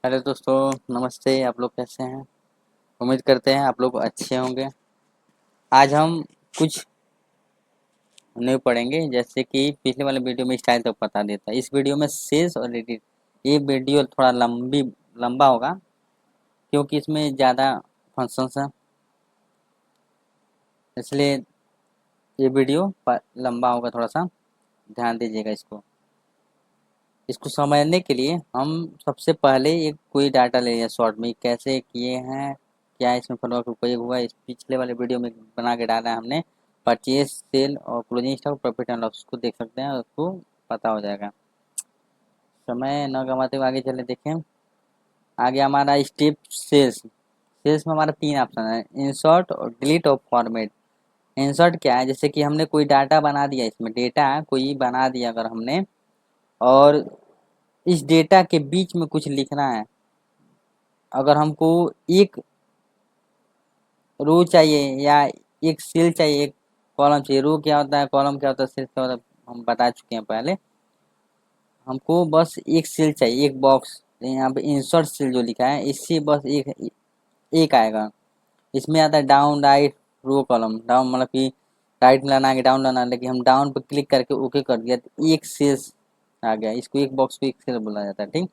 Hello दोस्तों, नमस्ते। आप लोग कैसे हैं? उम्मीद करते हैं आप लोग अच्छे होंगे। आज हम कुछ न्यू पढ़ेंगे, जैसे कि पिछले वाले वीडियो में स्टाइल तो बता देता। इस वीडियो में सेल्स और एडिट, ये वीडियो थोड़ा लंबा होगा क्योंकि इसमें ज़्यादा फंक्शंस हैं, इसलिए ये वीडियो लंबा होगा। थोड़ा सा ध्यान दीजिएगा इसको। इसको समझने के लिए हम सबसे पहले एक कोई डाटा ले लिया शॉर्ट में, कैसे किए हैं, क्या इसमें फंडा का उपयोग हुआ। इस पिछले वाले वीडियो में बना के डाला है हमने। परचेज, सेल और closing stock, profit and loss को देख सकते हैं, उसको पता हो जाएगा। समय न गंवाते हुए आगे चले देखें। आगे हमारा स्टेप सेल्स। सेल्स में हमारा 3 ऑप्शन है, इंसर्ट और डिलीट और फॉर्मेट। इंसर्ट क्या है? जैसे कि हमने कोई डाटा बना दिया, इसमें डेटा कोई बना दिया अगर हमने, और इस डेटा के बीच में कुछ लिखना है। अगर हमको एक रो चाहिए या एक सेल चाहिए, एक कॉलम चाहिए। रो क्या होता है, कॉलम क्या होता है, सेल क्या होता है, हम बता चुके हैं पहले। हमको बस एक सेल चाहिए, एक बॉक्स। यहाँ पे इंसर्ट सेल जो लिखा है, इससे बस एक एक आएगा। इसमें आता है डाउन, राइट, रो, कॉलम। डाउन मतलब कि राइट में लाना है, डाउन लाना है, लेकिन हम डाउन पर क्लिक करके ओके कर दिया तो एक सेल्स आ गया। इसको एक बॉक्स को एक सेल बोला जाता है। ठीक,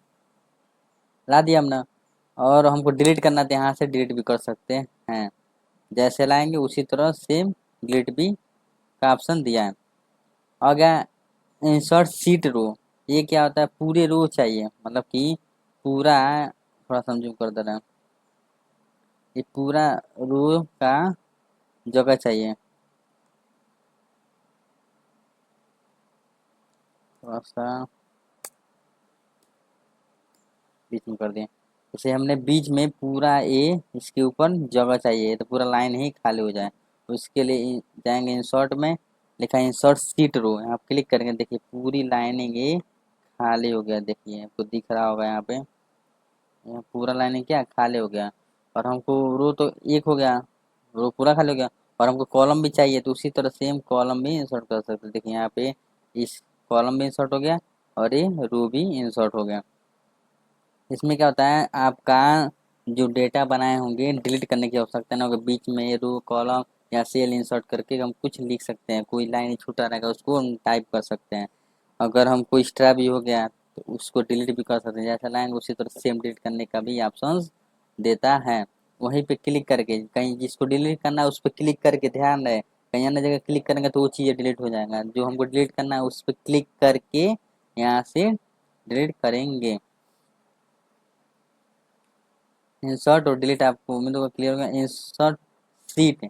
ला दिया हमने। और हमको डिलीट करना तो यहाँ से डिलीट भी कर सकते हैं। जैसे लाएंगे उसी तरह सेम डिलीट भी का ऑप्शन दिया है। और क्या, इंसर्ट सीट रो। ये क्या होता है? पूरे रो चाहिए, मतलब कि पूरा, थोड़ा समझूं कर दे रहा हूँ, ये पूरा रो का जगह चाहिए। थोड़ा सा बीच में कर दिए। जैसे हमने बीच में पूरा ए, इसके ऊपर जगह चाहिए तो पूरा लाइन ही खाली हो जाए, तो इसके लिए जाएंगे इंसर्ट में, लिखा है इंसर्ट सीट रो। यहाँ क्लिक करेंगे, देखिए पूरी लाइनिंग ये खाली हो गया। देखिए आपको दिख रहा होगा यहाँ पे, यहाँ पूरा लाइनिंग क्या खाली हो गया। और हमको रो तो एक हो गया, रो पूरा खाली हो गया। और हमको कॉलम भी चाहिए, तो उसी तरह सेम कॉलम भी इंसर्ट कर सकते हैं। देखिए यहाँ पे इस कॉलम भी इंसर्ट हो गया और ये रो भी इंसर्ट हो गया। इसमें क्या होता है, आपका जो डेटा बनाए होंगे डिलीट करने की आवश्यकता ना होगी। बीच में रो, कॉलम या सेल इंसर्ट करके हम कुछ लिख सकते हैं। कोई लाइन छूटा रहेगा उसको हम टाइप कर सकते हैं। अगर हमको एक्स्ट्रा भी हो गया तो उसको डिलीट भी कर सकते हैं। जैसा लाएंगे उसी तरह सेम डिलीट करने का भी ऑप्शन देता है। वहीं पे क्लिक करके, कहीं जिसको डिलीट करना है उस पर क्लिक करके, ध्यान रहे कहीं अन्य जगह क्लिक करेंगे तो वो चीज़ डिलीट हो जाएगा। जो हमको डिलीट करना है उस पर क्लिक करके यहाँ से डिलीट करेंगे। इंसर्ट और डिलीट आपको उम्मीद होगा क्लियर होगा। इंसर्ट सीट,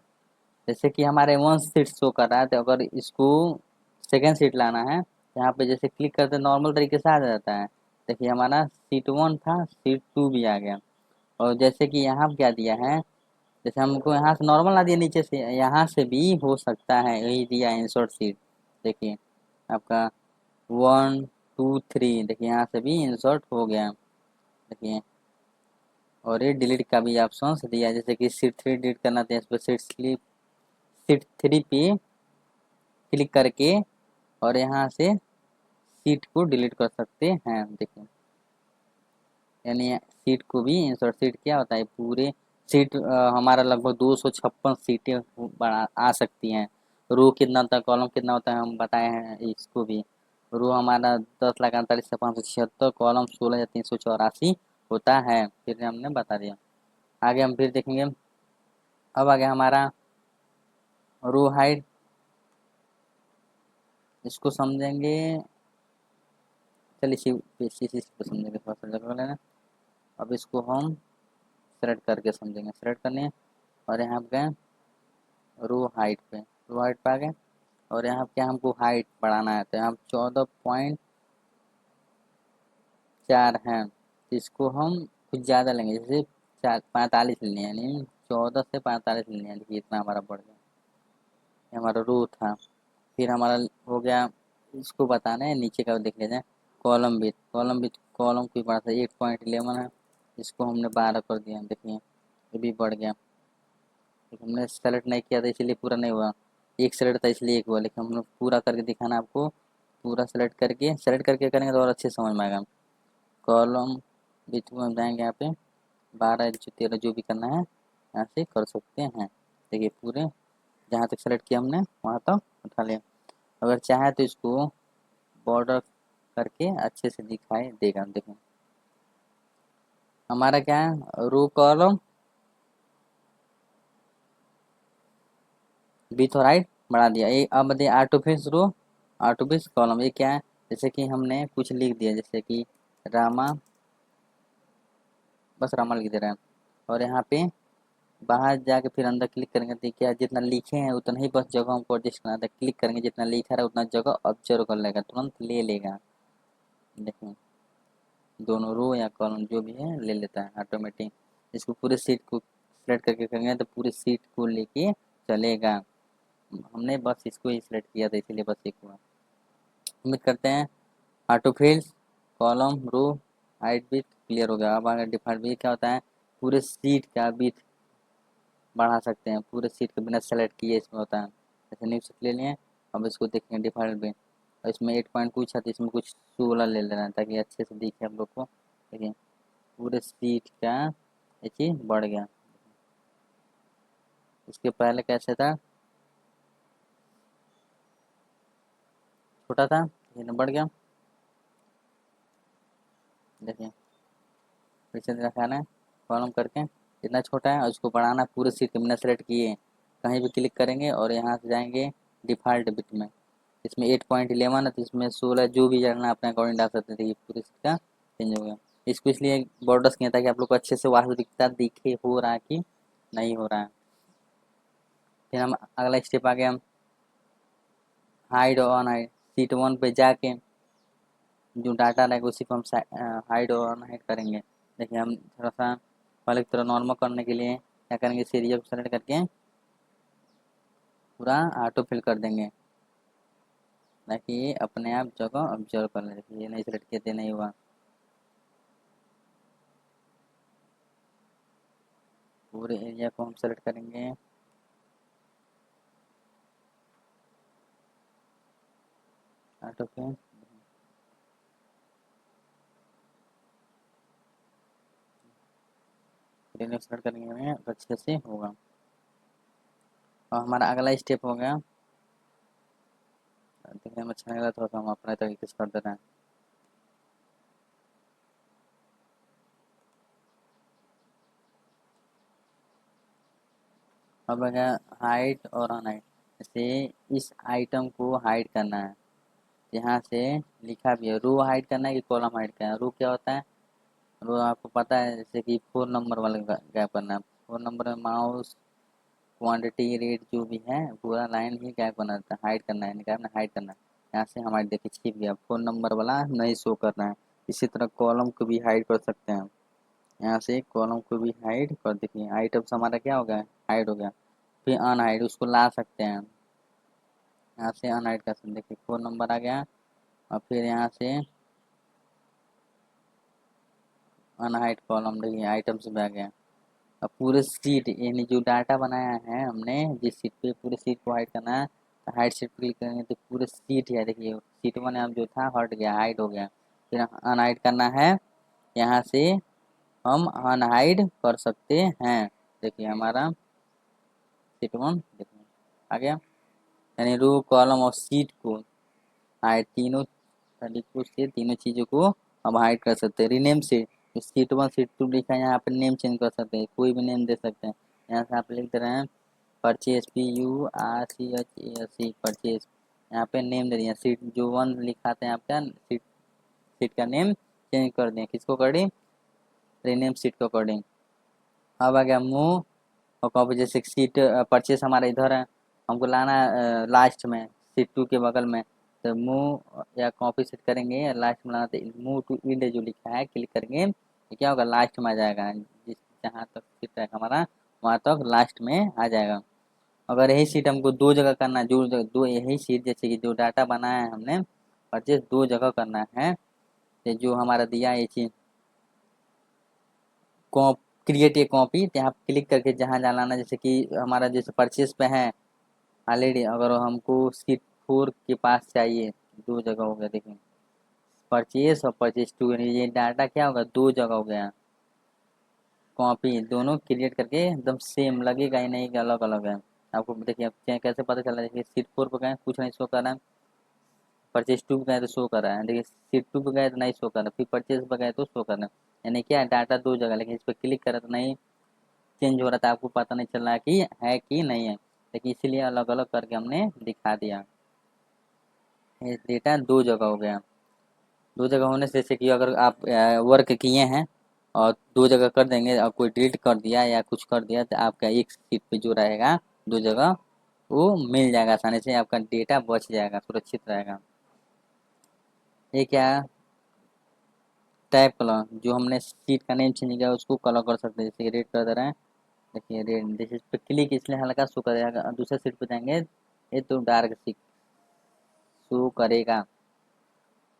जैसे कि हमारे वन सीट शो कर रहा है, तो अगर इसको सेकेंड सीट लाना है, यहाँ पे जैसे क्लिक करते नॉर्मल तरीके से आ जाता है। देखिए हमारा सीट 1 था, सीट 2 भी आ गया। और जैसे कि यहाँ क्या दिया है, जैसे हमको यहाँ से नॉर्मल आ दिया, नीचे से यहाँ से भी हो सकता है, यही दिया इंसर्ट सीट। देखिए आपका 1 2 3, देखिए यहाँ से भी इंसर्ट हो गया। देखिए, और ये डिलीट का भी ऑप्शन दिया है। जैसे कि सीट 3 डिलीट करना था, इस पर सीट 3 पे क्लिक करके और यहाँ से सीट को डिलीट कर सकते हैं। देखिए यानी सीट को भी इंसर्ट सीट क्या होता है, पूरे सीट हमारा लगभग 256 सीटें बना आ सकती हैं। रो कितना होता है, कॉलम कितना होता है, हम बताए हैं इसको भी। रो हमारा 10,48,576, कॉलम 16,384 होता है, फिर हमने बता दिया। आगे हम फिर देखेंगे। अब आगे हमारा रो हाइट, इसको समझेंगे। चलिए इसी को समझेंगे, थोड़ा सा जगह लेना। अब इसको हम सेलेक्ट करके समझेंगे। सेलेक्ट करने और यहाँ पे गए रो हाइट पे, रो हाइट पे आ गए। और यहाँ क्या हमको हाइट बढ़ाना है, तो यहाँ 14.4 है, तो इसको हम कुछ ज़्यादा लेंगे, जैसे 45 लेने हैं, यानी 14 से 45 लेने हैं। देखिए इतना हमारा बढ़ गया। ये हमारा रो था। फिर हमारा हो गया, इसको बताना है नीचे का देख लेते हैं। कॉलम विथ, कॉलम की बढ़ा था 8.11 है, इसको हमने 12 कर दिया। देखिए ये भी बढ़ गया। हमने सेलेक्ट नहीं किया था इसलिए पूरा नहीं हुआ, एक सेलेक्ट था इसलिए एक हुआ, लेकिन हमने पूरा करके दिखाना आपको। पूरा सेलेक्ट करके करेंगे तो और अच्छे समझ में आएगा। कॉलम B2 में हम जाएंगे यहाँ पे 12 जो 13 जो भी करना है यहाँ से कर सकते हैं। देखिए पूरे जहाँ तक सेलेक्ट किया हमने वहाँ तक उठा लिया। अगर चाहे तो इसको बॉर्डर करके अच्छे से दिखाई देगा। देखें हमारा क्या है रो कॉलम विथ और हाइट बढ़ा दिया। ये अब दे ऑटोफिल्स रो ऑटोफिल्स कॉलम। ये क्या है जैसे कि हमने कुछ लिख दिया जैसे कि रामा, बस रामा लिख दे रहे हैं और यहाँ पे बाहर जाके फिर अंदर क्लिक करेंगे तो क्या जितना लिखे हैं उतना ही बस जगह हमको एडजस्ट करना था। क्लिक करेंगे जितना लिखा है उतना जगह ऑब्जर्व कर लेगा, तुरंत ले लेगा। देखें दोनों रो या कॉलम जो भी है ले लेता है ऑटोमेटिक। इसको पूरे सीट को सिलेक्ट करके करेंगे तो पूरे सीट को लेके चलेगा। हमने बस इसको ही सिलेक्ट किया था इसीलिए बस एक हुआ। उम्मीद करते हैं auto field column row height width clear हो गया। अब आगे डिफॉल्ट भी क्या होता है पूरे सीट का विथ बढ़ा सकते हैं, पूरे सीट के बिना सेलेक्ट किए इसमें होता है। जैसे न्यू सीट ले लिए। अब इसको देखेंगे डिफॉल्ट भी और इसमें 8 पॉइंट कुछ है तो इसमें कुछ 16 ले लेना है ताकि अच्छे से दिखे हम लोग को। देखिए पूरे सीट का ये चीज़ बढ़ गया। इसके पहले कैसे था छोटा था ये बढ़ गया। देखिए फिर से दिखाना है कॉलम करके इतना छोटा है और उसको बढ़ाना है पूरे सीट के बिना सेलेक्ट किए। कहीं भी क्लिक करेंगे और यहाँ से जाएंगे डिफ़ॉल्ट बिट में। इसमें 8.11 है तो इसमें 16 जो भी डालना अपने अकॉर्डिंग डाल सकते थे। ये पूरे सीट का चेंज हो गया। इसको इसलिए बॉर्डर्स किया ताकि आप लोग को अच्छे से वास्तविकता दिखे हो रहा है कि नहीं हो रहा है। फिर हम अगला स्टेप आ गया हम हाइड ऑन हाइड सीट 1 पे जाके जो डाटा रहेगा उसी को हम हाइड और ऑन हाइड करेंगे। देखिए हम थोड़ा सा पहले की तरह नॉर्मल करने के लिए क्या करेंगे सीरियल को सेलेक्ट करके पूरा ऑटो फिल कर देंगे ताकि ये अपने आप जगह ऑब्जर्व कर ले। देखिए ये नहीं सेलेक्ट किए थे नहीं हुआ। पूरे एरिया को हम सेलेक्ट करेंगे ऑटो फिल। एरिया सेलेक्ट करेंगे हमें तो अच्छे से होगा। और हमारा अगला स्टेप हो गया देखने में अच्छा नहीं लगा थोड़ा सा हम अपने तरीके से कर दे रहे हैं। अब आ गया हाइट और अन हाइट। जैसे इस आइटम को हाइड करना है यहाँ से लिखा भी है रो हाइड करना है कि कॉलम हाइड करना है। रो क्या होता है रो आपको पता है जैसे कि 4 नंबर वाले गैप करना है। 4 नंबर में माउस क्वांटिटी रेट जो भी है पूरा लाइन ही गैप करना रहता है। हाइड करना है निकालना हाइड करना है। यहाँ से हमारे देखिए छिप गया 4 नंबर वाला नहीं शो करना है। इसी तरह कॉलम को भी हाइड कर सकते हैं। यहाँ से कॉलम को भी हाइड कर देखिए आइटम्स हमारा क्या हो गया हाइड हो गया। फिर अनहाइड उसको ला सकते हैं यहाँ से अनहाइड कर सकते हैं। देखिए 4 नंबर आ गया और फिर यहाँ से अनहाइड कॉलम देखिए आइटम्स में आ गया। अब पूरे सीट यानी जो डाटा बनाया है हमने जिस सीट पे पूरे सीट को हाइड करना है तो हाइड सीट पे क्लिक करेंगे तो पूरे सीट है देखिए सीट वन अब जो था हट गया हाइड हो गया। फिर अनहाइड करना है यहाँ से हम अनहाइड कर सकते हैं। देखिए हमारा सीट वन देखिए आ गया यानी रो कॉलम और सीट को हाइड तीनों तरीकों से तीनों चीज़ों को हम हाइड कर सकते हैं। रीनेम से सीट वन सीट टू लिखा है यहाँ पे नेम चेंज कर सकते हैं कोई भी नेम दे सकते हैं। यहाँ से आप लिख दे रहे हैं परचेज PURCHASE परचेज। यहाँ पे नेम दे दिया सीट जो वन लिखा था आपका सीट सीट का नेम चेंज कर दें किसको अकॉर्डिंग रीनेम सीट को अकॉर्डिंग। अब आ गया मूव और कॉपी जैसे सीट परचेस हमारा इधर है हमको लाना है लास्ट में सीट टू के बगल में तो मूव या कॉपी सेट करेंगे लास्ट में लाना तो मूव टू इंड जो लिखा है क्लिक करेंगे तो क्या होगा लास्ट में आ जाएगा जिस जहाँ तक सीट है हमारा वहाँ तक लास्ट में आ जाएगा। अगर यही सीट हमको दो जगह करना है जो दो यही सीट जैसे कि जो डाटा बनाया है हमने परचेस दो जगह करना है तो जो हमारा दिया है ये चीज कॉप क्रिएट ए कॉपी तो यहाँ क्लिक करके जहाँ लाना जैसे कि हमारा जैसे परचेस पे है ऑलरेडी अगर हमको सीट 4 के पास चाहिए दो जगह हो गया देखिए परचेस और परचेस टू, ये डाटा क्या होगा, दो जगह हो गया। कॉपी दोनों क्रिएट करके एकदम सेम लगेगा ही नहीं कि अलग अलग है। आपको देखिए, अब कैसे पता चला, देखिए सीट 4 पे गए कुछ नहीं शो कर रहा है, परचेज टू पे गए तो शो कर रहा है, देखिए सीट 2 पे गए तो नहीं शो कर रहा, फिर परचेज पे गए तो शो कर रहा है। यानी क्या है, डाटा दो जगह, लेकिन इस पर क्लिक करा तो नहीं चेंज हो रहा था, आपको पता नहीं चल रहा कि है कि नहीं है, लेकिन इसीलिए अलग अलग करके हमने दिखा दिया। ये डेटा दो जगह हो गया। दो जगह होने से जैसे कि अगर आप वर्क किए हैं और दो जगह कर देंगे और कोई डिलीट कर दिया या कुछ कर दिया तो आपका एक सीट पे जो रहेगा दो जगह वो मिल जाएगा आसानी से, आपका डेटा बच जाएगा, सुरक्षित रहेगा। ये क्या, टैब कलर, जो हमने सीट का नेम चेंज किया उसको कलर कर सकते हैं, जैसे रेड कर दे रहे हैं। देखिए रेड, जैसे इस पर क्लिक इसलिए हल्का शो करेगा, दूसरे सीट पे जाएंगे ये तो डार्क सी शो करेगा।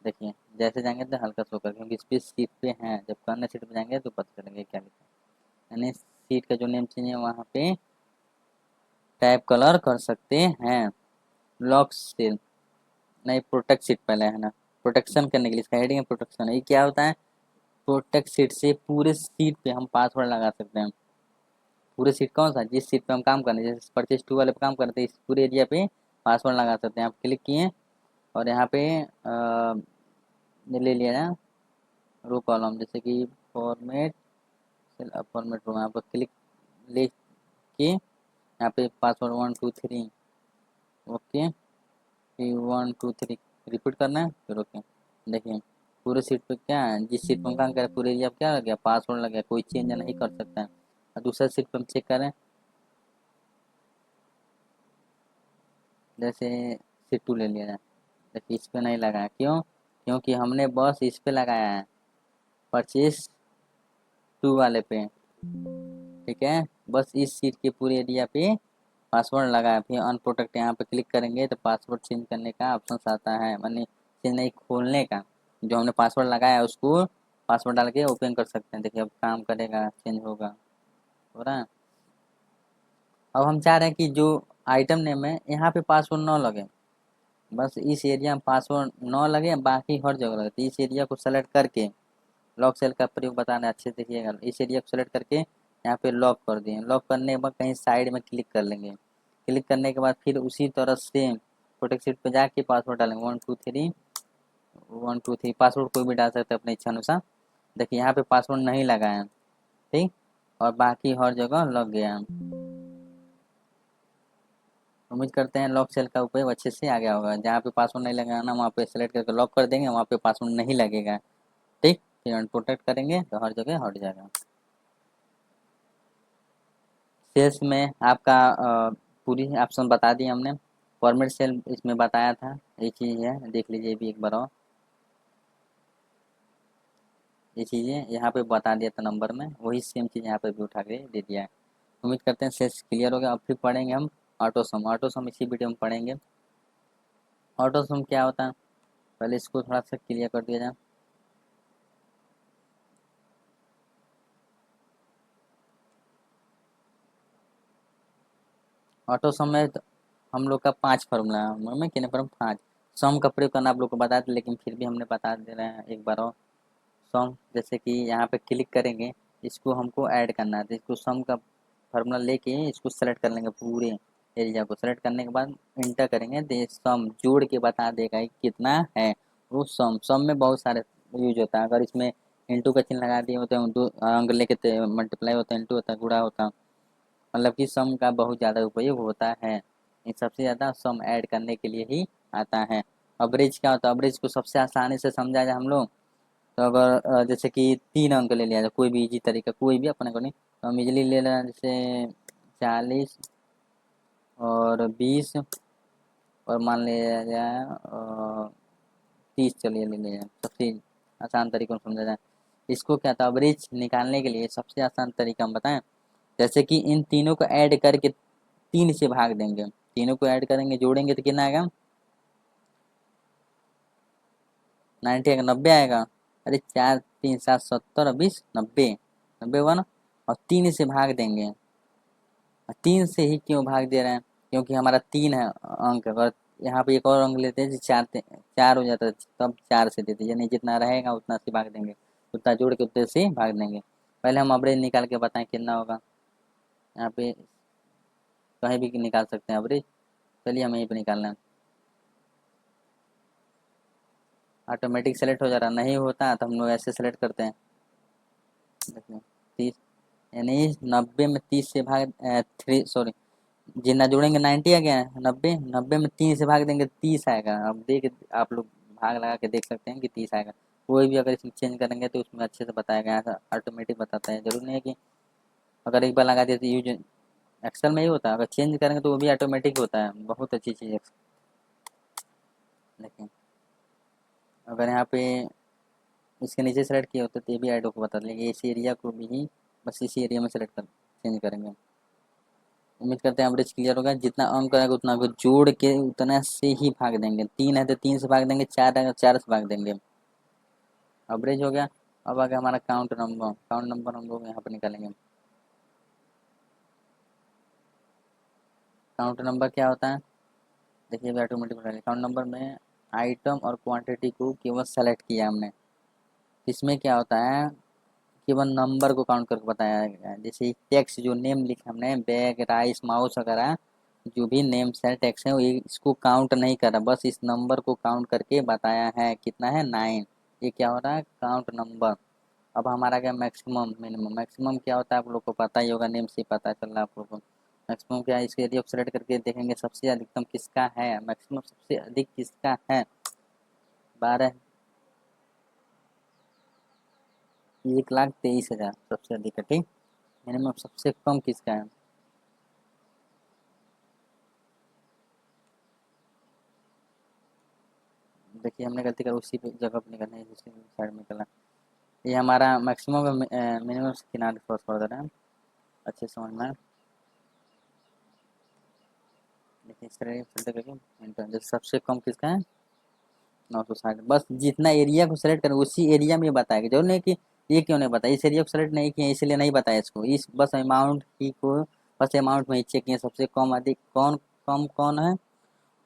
देखिए जैसे जाएंगे तो हल्का शो करेगा, क्योंकि इस पे सीट पे हैं, जब अन्य सीट पे जाएंगे तो पता चलेंगे क्या लिखा है। यानी सीट का जो नेम चेंज है वहाँ पे टैब कलर कर सकते हैं। लॉक सील नहीं, प्रोटेक्ट सीट पहले है ना, प्रोटेक्शन करने के लिए इसका हेडिंग है प्रोटेक्शन। ये क्या होता है, प्रोटेक्ट सीट से पूरे सीट पे हम पासवर्ड लगा सकते हैं। पूरे सीट कौन सा, जिस सीट पे हम काम करते हैं, जैसे परचेज टू वाले पे काम करते हैं, इस पूरे एरिया पे पासवर्ड लगा सकते हैं। आप क्लिक किए और यहाँ पे ये ले लिया ना रो कॉलम, जैसे कि फॉर्मेट सेल फॉर्मेट रो, यहाँ पर क्लिक लिख के यहाँ पे पासवर्ड 1 2 3 ओके, फिर 1 2 3 रिपीट करना है, फिर ओके। देखिए पूरे सीट पे क्या है, जिस सीट पे हम काम करें पूरे एरिया पे क्या लग गया, पासवर्ड लग गया, कोई चेंज नहीं कर सकता है। और दूसरा सीट पे हम चेक करें, जैसे सीट 2 ले लिया जाए, देखिए इस पे नहीं लगाया, क्यों, क्योंकि हमने बस इस पे लगाया है, परचेज 2 वाले पे, ठीक है। बस इस सीट के पूरे एरिया पे पासवर्ड लगाया, फिर अनप्रोटेक्ट यहाँ पे क्लिक करेंगे तो पासवर्ड चेंज करने का ऑप्शन आता है, मानी चेंज नहीं, खोलने का। जो हमने पासवर्ड लगाया है उसको पासवर्ड डाल के ओपन कर सकते हैं। देखिए अब काम करेगा, चेंज होगा, हो रहा है। अब हम चाह रहे हैं कि जो आइटम नेम है यहाँ पे पासवर्ड न लगे, बस इस एरिया में पासवर्ड न लगे, बाकी हर जगह लगे। तो इस एरिया को सेलेक्ट करके लॉक सेल का प्रयोग बताना अच्छे से देखिएगा, इस एरिया को सेलेक्ट करके यहाँ पे लॉक कर दिए। लॉक करने के बाद कहीं साइड में क्लिक कर लेंगे, क्लिक करने के बाद फिर उसी तरह से प्रोटेक्ट सीट पे जाके पासवर्ड डालेंगे 1 2 3 पासवर्ड कोई भी डाल सकते हैं अपने इच्छा अनुसार। देखिए यहाँ पे पासवर्ड नहीं लगाए हैं, ठीक, और बाकी हर जगह लग गया है। उम्मीद करते हैं लॉक सेल का उपयोग अच्छे से आ गया होगा। जहाँ पे पासवर्ड नहीं लगाना वहाँ पे सेलेक्ट करके लॉक कर देंगे, वहाँ पे पासवर्ड नहीं लगेगा, ठीक। फिर अनप्रोटेक्ट करेंगे तो हर जगह हट जाएगा। सेल्स में आपका पूरी ऑप्शन बता दी हमने, फॉर्मेट सेल इसमें बताया था, ये चीज़ है, देख लीजिए भी एक बार और, ये चीज़ें यहाँ पे बता दिया था नंबर में, वही सेम चीज़ यहाँ पे भी उठा के दे दिया है। उम्मीद करते हैं सेल्स क्लियर हो गया। अब फिर पढ़ेंगे हम ऑटोसम। ऑटोसम इसी वीडियो में पढ़ेंगे। ऑटोसम क्या होता है, पहले इसको थोड़ा सा क्लियर कर दिया जाए। ऑटोसम में तो हम लोग का 5 फार्मूला है, में कितने पर 5 सम का प्रयोग करना आप लोग को बता दें, लेकिन फिर भी हमने बता दे रहे हैं एक बार और। सम जैसे कि यहाँ पे क्लिक करेंगे, इसको हमको ऐड करना है, तो इसको सम का फार्मूला लेके इसको सेलेक्ट कर लेंगे, पूरे एरिया को सेलेक्ट करने के बाद इंटर करेंगे तो ये सम जोड़ के बता देगा कि कितना है। वो सम सम में बहुत सारे यूज होता है, अगर इसमें इंटू का चिन्ह लगा दिए होते हैं, दो अंक लेके मल्टीप्लाई होता है, इंटू होता है, गुणा होता है, मतलब कि सम का बहुत ज़्यादा उपयोग होता है। इन सबसे ज़्यादा सम ऐड करने के लिए ही आता है। अवरेज क्या होता है, अवरेज को सबसे आसानी से समझा जाए हम लोग, तो अगर जैसे कि 3 अंक ले लिया जाए, कोई भी इजी तरीका, कोई भी अपने को नहीं, तो हम इजली ले लें, जैसे 40 और 20 और मान लिया जाए 30, चलिए ले लिया जाए, सबसे आसान तरीका समझा जाए। इसको क्या था, एवरेज निकालने के लिए सबसे आसान तरीका हम बताएं, जैसे कि इन तीनों को ऐड करके 3 से भाग देंगे, तीनों को ऐड करेंगे जोड़ेंगे तो कितना आएगा, 90 आएगा, 90 आएगा। अरे 4 3 7 70 और 20 90, 90 हुआ ना। और 3 से भाग देंगे, 3 से ही क्यों भाग दे रहे हैं, क्योंकि हमारा 3 है अंक, अगर यहाँ पे एक और अंक लेते हैं, चार हो जाता है तब चार से देते हैं, यानी जितना रहेगा उतना से भाग देंगे, उतना जोड़ के उतने से भाग देंगे। पहले हम एवरेज निकाल के बताएं कितना होगा। यहाँ पे कहीं भी निकाल सकते हैं एवरेज, चलिए हमें यहीं पे निकालना है। ऑटोमेटिक सेलेक्ट हो जा रहा, नहीं होता तो हम लोग ऐसे सेलेक्ट करते हैं। देखिए 30, यानी 90 में 30 से भाग थ्री सॉरी, जितना जोड़ेंगे 90 आ गया है, 90 90 में 3 से भाग देंगे 30 आएगा। अब देख आप लोग भाग लगा के देख सकते हैं कि 30 आएगा। कोई भी अगर इसमें चेंज करेंगे तो उसमें अच्छे से बताया गया है, ऑटोमेटिक बताता है। जरूर नहीं है कि अगर एक बार लगा दिया तो यूज एक्सेल में ही होता है, अगर चेंज करेंगे तो वो भी ऑटोमेटिक होता है। बहुत अच्छी चीज़ है। लेकिन अगर यहाँ पे इसके नीचे सेलेक्ट किया होता तो ये भी ऐड होकर बता देंगे, इस एरिया को भी बस इसी एरिया में सेलेक्ट कर चेंज करेंगे। उम्मीद करते हैं एवरेज क्लियर होगा। जितना अंक रहेगा उतना को जोड़ के उतना से ही भाग देंगे। 3 है तो 3 से भाग देंगे, 4 है तो 4 से भाग देंगे। एवरेज हो गया। अब आ गया हमारा काउंट नंबर। काउंट नंबर हम लोग यहाँ पर निकालेंगे। काउंट नंबर क्या होता है, देखिए अभी ऑटोमेटिक बता काउंट नंबर में आइटम और क्वांटिटी को केवल सेलेक्ट किया हमने। इसमें क्या होता है, केवल नंबर को काउंट करके बताया गया है। जैसे टेक्स्ट जो नेम लिखा हमने, बैग, राइस, माउस वगैरह जो भी नेम है टेक्स्ट है, वो इसको काउंट नहीं कर रहा, बस इस नंबर को काउंट करके बताया है। कितना है 9। ये क्या हो रहा है, काउंट नंबर। अब हमारा क्या मैक्सिमम मिनिमम। मैक्सिमम क्या होता है आप लोग को पता ही होगा, नेम से पता चल रहा है आप लोग को। मैक्सिमम क्या है, इसके यदि आप सेलेक्ट करके देखेंगे सबसे अधिकतम किसका है, मैक्सिमम सबसे अधिक किसका है, 12, 1,23,000 सबसे अधिक है। ठीक, मिनिमम सबसे कम किसका है। देखिए हमने गलती कर उसी जगह पर निकलना है, दूसरी साइड में निकलना। ये हमारा मैक्सिमम मिनिमम से किनारे क्रॉस कर दे रहे हैं। अच्छे समझ में देखिए इस तरह फिल्टर करके एंटर। जैसे सबसे कम किसका है 960। बस जितना एरिया को सेलेक्ट करें उसी एरिया में बताएगा। जो नहीं कि ये क्यों नहीं बताया, इस एरिया को सेलेक्ट नहीं किया इसलिए नहीं बताया इसको। इस बस अमाउंट ही को बस अमाउंट में ही चेक किया, सबसे कम अधिक कौन कम कौन है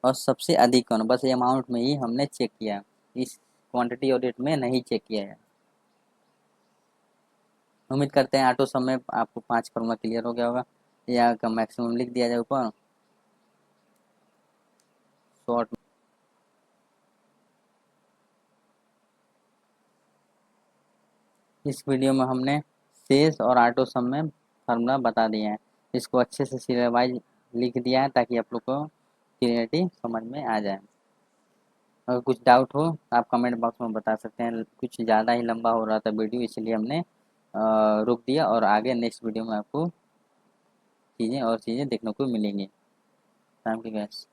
और सबसे अधिक कौन, बस अमाउंट में ही हमने चेक किया। इस क्वांटिटी और रेट में नहीं चेक किया है। उम्मीद करते हैं ऑटो सब में आपको 5 फॉर्मूला क्लियर हो गया होगा। या का मैक्सिमम लिख दिया जाए ऊपर शॉर्ट। इस वीडियो में हमने शेष और ऑटो सम में फार्मूला बता दिए हैं। इसको अच्छे से सीरियल वाइज लिख दिया है ताकि आप लोग को क्लियरिटी समझ में आ जाए। अगर कुछ डाउट हो आप कमेंट बॉक्स में बता सकते हैं। कुछ ज़्यादा ही लंबा हो रहा था वीडियो, इसलिए हमने रोक दिया और आगे नेक्स्ट वीडियो में आपको चीज़ें देखने को मिलेंगी। Thank you gas.